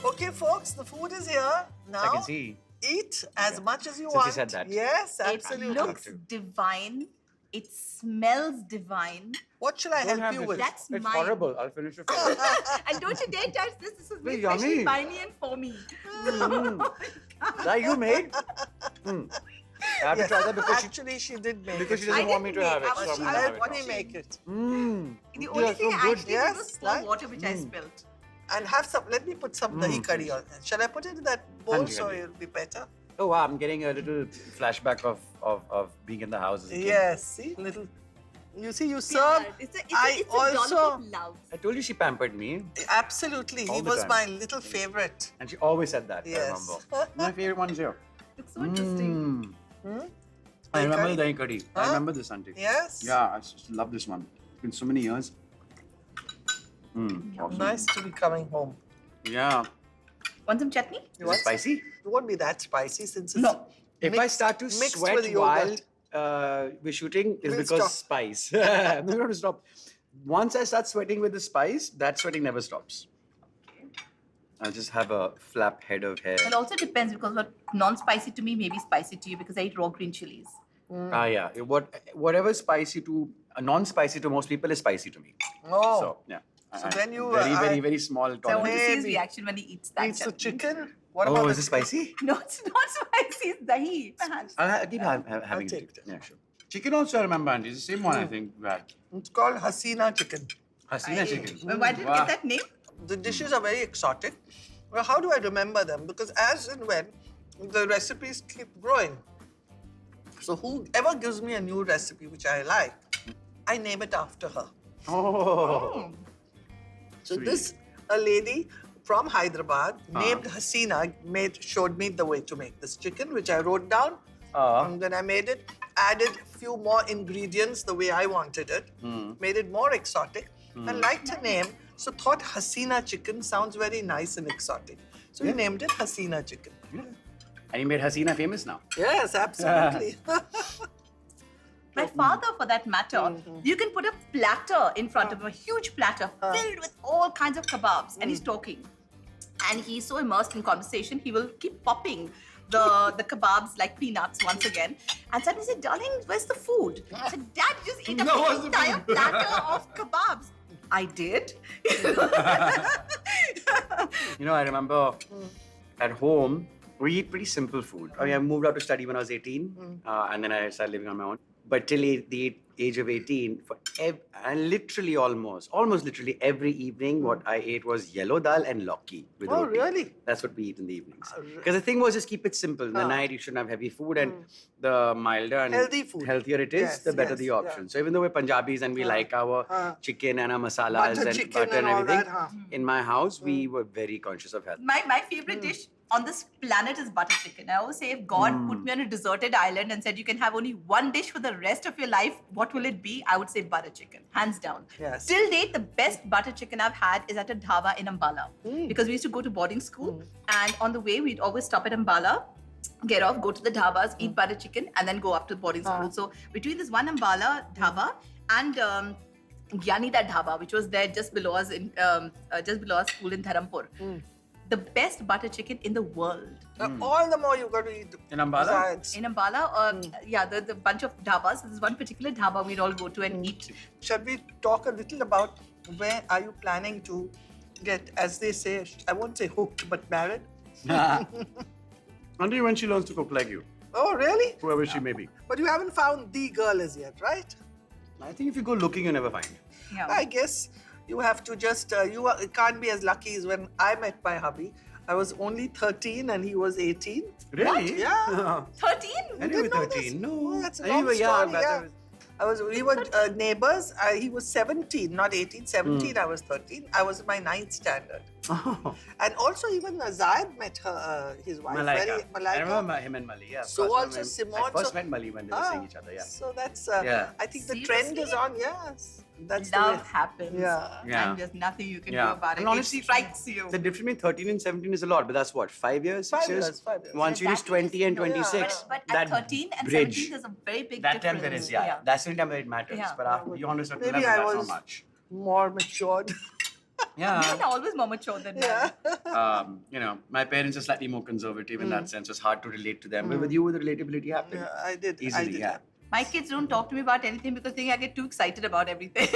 Okay, folks, the food is here. Now, I can see. eat as much as you Since want. you said that. Yes, It absolutely. looks divine. It smells divine. What shall I Don't help have you this. with? That's it's mine. horrible. I'll finish it for you. And don't you dare touch this. This is made Very especially yummy. by me and for me. That you made? I have to try that because Actually, she did make because it. she doesn't I want me didn't to have make- it. I So was- I'm I gonna have let it Bonnie now. make it. The only thing so I good. actually Yes, did was pour right? water, which I spilled. And have some, let me put some dahi curry on. Shall I put it in that bowl Hanji, so hanji. it'll be better? Oh wow, I'm getting a little flashback of being in the house as a kid. Yes, see? Little. You see, you Yeah, serve. it's a I dollop also- of love. I told you she pampered me, Absolutely. He All the was time. my little favorite. and she always said that. Yes. I remember. My favorite one's here. It's so interesting. I remember Dahi the dahi curry. I Huh? remember this, auntie. Yes. Yeah, I just love this one. It's been so many years. Awesome. Nice to be coming home. Yeah. Want some chutney? Is it spicy? It won't be that spicy since it's No. If I start to mixed sweat with while yogurt. we're shooting, it's We'll because stop. spice. I'm not going to stop. Once I start sweating with the spice, that sweating never stops. I'll just have a flap head of hair. It also depends because what non-spicy to me may be spicy to you because I eat raw green chilies. Ah, yeah. Whatever is spicy to, non-spicy to most people is spicy to me. Oh. So, yeah. So when you, very, I- very, very small So I want to tolerance. see his Maybe. reaction when he eats that. Eats the chutney. chicken. What about Oh, the is it spicy? No, it's not spicy. It's dahi. I'll keep having take it. it. Yeah, sure. Chicken also, I remember, auntie. It's the same one, I think. we had. It's called Haseena chicken. Haseena chicken. Well, why did you Wow. get that name? The dishes are very exotic. Well, how do I remember them? Because as and when the recipes keep growing. So whoever gives me a new recipe which I like, I name it after her. Oh. So Sweet. this, a lady from Hyderabad named Haseena showed me the way to make this chicken, which I wrote down. And then I made it, added a few more ingredients the way I wanted it, made it more exotic, and liked her name. So thought Haseena chicken sounds very nice and exotic. So we named it Haseena chicken. Yeah. And you made Haseena famous now. Yes, absolutely. My father, for that matter, you can put a platter in front of him, a huge platter filled with all kinds of kebabs, and he's talking. And he's so immersed in conversation, he will keep popping the kebabs like peanuts once again. And suddenly he said, darling, where's the food? I said, Dad, you just ate No, where's an the entire food?" platter of kebabs. I did. You know, I remember at home, we eat pretty simple food. I mean, I moved out to study when I was 18, and then I started living on my own. But till the age of 18, and literally almost literally every evening, what I ate was yellow dal and lokki with Oh, roti. really? That's what we eat in the evenings. Because the thing was, just keep it simple. In the night, you shouldn't have heavy food, and the milder and Healthy food. healthier it is, Yes, the better yes, the yeah. option. So even though we're Punjabis and we like our chicken and our masalas Butter and chicken butter and and all everything, that, in my house, we were very conscious of health. My favorite dish on this planet is butter chicken. I always say if God put me on a deserted island and said you can have only one dish for the rest of your life, what will it be? I would say butter chicken, hands down. Yes. Till date, the best butter chicken I've had is at a dhaba in Ambala. Because we used to go to boarding school and on the way we'd always stop at Ambala, get off, go to the dhabas, eat butter chicken and then go up to boarding school. So between this one Ambala dhaba and Biryani that dhaba, which was there just below us in just below our school in Dharampur. The best butter chicken in the world. All the more you got to eat. In Ambala? besides. In Ambala, the bunch of dhabas. There's one particular dhaba we'd all go to and eat. Shall we talk a little about where are you planning to get, as they say, I won't say hooked, but married? Until when she learns to cook like you, Oh, really? whoever she may be. But you haven't found the girl as yet, right? I think if you go looking, you never find. Yeah. I guess you have to just, you can't be as lucky as when I met my hubby. I was only 13 and he was 18. Really? Yeah. 13? I didn't knew know 13. this? No. Oh, that's a I long knew, yeah, story, but yeah. We were neighbors. He was 17, not 18. 17, I was 13. I was in my 9th standard. Oh, And also even Zayed met her, his wife. Malaika. I Malaika. remember him and Mali. Yeah, of So course. also I Simone. first met Mali when they were seeing each other. Yeah. So that's, Yeah. I think the trend is Seriously? on, yes. That's the Love way. happens. Yeah. Yeah. And there's nothing you can do Yeah. about it. And honestly, it strikes you. The difference between 13 and 17 is a lot, but that's what, 5 years, 6 5 years? years, 5 years. Once you reach 20 and 26, But that at 13 and bridge, 17, there's a very big that time difference. there is, yeah. That's the only time where it matters. Yeah. But after beyond a certain Maybe level, I that's was not much. more matured. Yeah. Men are always more mature than men. Yeah. You know, my parents are slightly more conservative in that sense. It's hard to relate to them. But with you, the relatability happened. Yeah, I did. Easily, I did. yeah. My kids don't talk to me about anything because they think I get too excited about everything.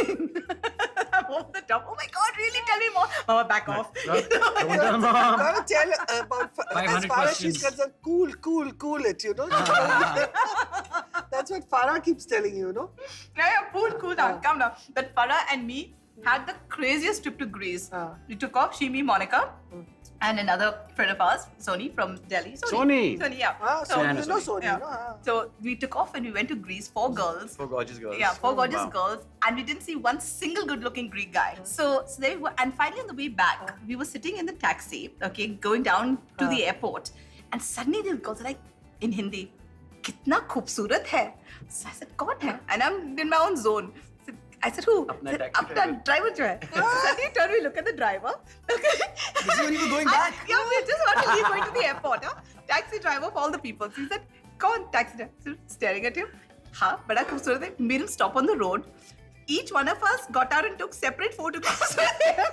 I'm over the top. Oh my God, really? Tell me more. Mama, back off. No, You know? don't tell mom. Gotta tell you about as 500 far as she's questions. concerned, cool it, you know. That's what Farah keeps telling you, no? Yeah, cool down, calm down. But Farah and me had the craziest trip to Greece. We took off, she, me, Monica, and another friend of ours, Sony from Delhi. Sony? Sony, yeah. So Yeah, you know Sony. Sony, Yeah. no? So we took off and we went to Greece, 4 girls. 4 gorgeous girls. Yeah, 4 gorgeous Wow. girls, and we didn't see one single good-looking Greek guy. So there we were, and finally on the way back, we were sitting in the taxi, okay, going down to the airport, and suddenly the girls are like, in Hindi, "Kitna khoobsurat hai." So I said, "Kaun hai?" And I'm in my own zone. I said, "Who?" Apna Said, taxi "Apna driver jo hai." So suddenly turn, we look at the driver. Okay. This is when you were going back. Yeah, we just want to leave, going to the airport. Huh? Taxi driver of all the people. So he said, "Kaun taxi driver?" So staring at him. Ha, bada khoobsurat hai. Made him stop on the road. Each one of us got out and took separate photographs with him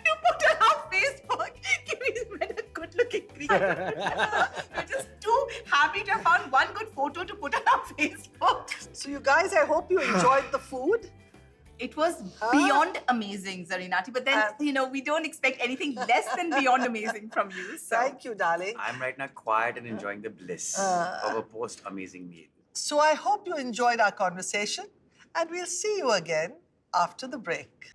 to put on our Facebook. He's met a good-looking Greek. We're just too happy to have found one good photo to put on our Facebook. So you guys, I hope you enjoyed the food. It was beyond amazing, Zarinati. But then, you know, we don't expect anything less than beyond amazing from you. So. Thank you, darling. I'm right now quiet and enjoying the bliss of a post-amazing meal. So I hope you enjoyed our conversation, and we'll see you again after the break.